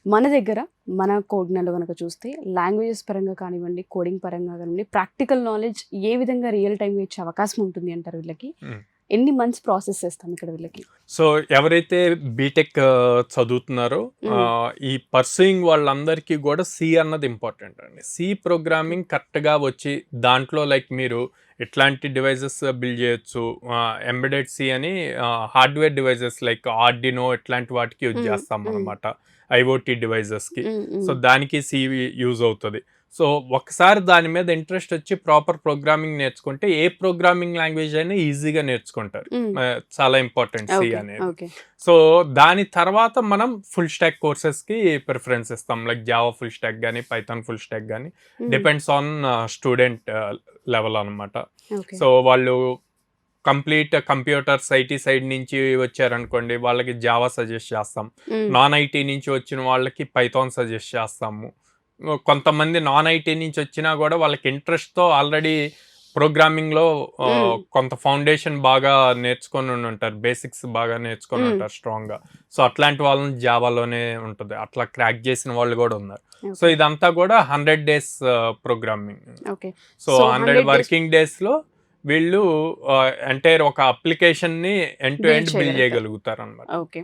మన దగ్గర మన కోడ్నలో కనుక చూస్తే లాంగ్వేజెస్ పరంగా కానివ్వండి, కోడింగ్ పరంగా కానివ్వండి, ప్రాక్టికల్ నాలెడ్జ్ ఏ విధంగా రియల్ టైంగా ఇచ్చే అవకాశం ఉంటుంది అంటారు వీళ్ళకి? ఎన్ని మంత్స్ ప్రాసెస్ చేస్తాం ఇక్కడ వీళ్ళకి? సో ఎవరైతే బీటెక్ చదువుతున్నారో ఈ పర్సూయింగ్ వాళ్ళందరికీ కూడా సి అన్నది ఇంపార్టెంట్ అండి. సి ప్రోగ్రామింగ్ కరెక్ట్గా వచ్చి దాంట్లో లైక్ మీరు ఎట్లాంటి డివైజెస్ బిల్డ్ చేయొచ్చు, ఎంబెడెడ్ సి అని హార్డ్వేర్ డివైజెస్ లైక్ ఆర్డినో ఇట్లాంటి వాటికి యూజ్ చేస్తాం అనమాట, ఐఓటీ డివైజెస్కి. సో దానికి సి యూజ్ అవుతుంది. సో ఒకసారి దాని మీద ఇంట్రెస్ట్ వచ్చి ప్రాపర్ ప్రోగ్రామింగ్ నేర్చుకుంటే ఏ ప్రోగ్రామింగ్ లాంగ్వేజ్ అయినా ఈజీగా నేర్చుకుంటారు. చాలా ఇంపార్టెంట్ సి అనేది. సో దాని తర్వాత మనం ఫుల్ స్టాక్ కోర్సెస్కి ప్రిఫరెన్స్ ఇస్తాం, లైక్ జావా ఫుల్ స్టాక్ కానీ పైథాన్ ఫుల్ స్టాక్ కానీ, డిపెండ్స్ ఆన్ స్టూడెంట్ లెవెల్ అనమాట. సో వాళ్ళు కంప్లీట్ కంప్యూటర్స్ ఐటీ సైడ్ నుంచి వచ్చారనుకోండి, వాళ్ళకి జావా సజెస్ట్ చేస్తాం. నాన్ ఐటీ నుంచి వచ్చిన వాళ్ళకి పైథాన్ సజెస్ట్ చేస్తాము. కొంతమంది నాన్ ఐటీ నుంచి వచ్చినా కూడా వాళ్ళకి ఇంట్రెస్ట్తో ఆల్రెడీ ప్రోగ్రామింగ్లో కొంత ఫౌండేషన్ బాగా నేర్చుకొని ఉంటారు, బేసిక్స్ బాగా నేర్చుకొని ఉంటారు స్ట్రాంగ్గా. సో అట్లాంటి వాళ్ళని జావాలోనే ఉంటుంది, అట్లా క్రాక్ చేసిన వాళ్ళు కూడా ఉన్నారు. సో ఇదంతా కూడా 100 days ప్రోగ్రామింగ్. సో 100 వర్కింగ్ డేస్లో వీళ్ళు ఎంటైర్ ఒక అప్లికేషన్ని ఎండ్ టు ఎండ్ బిల్డ్ చేయగలుగుతారు అన్నమాట. ఓకే.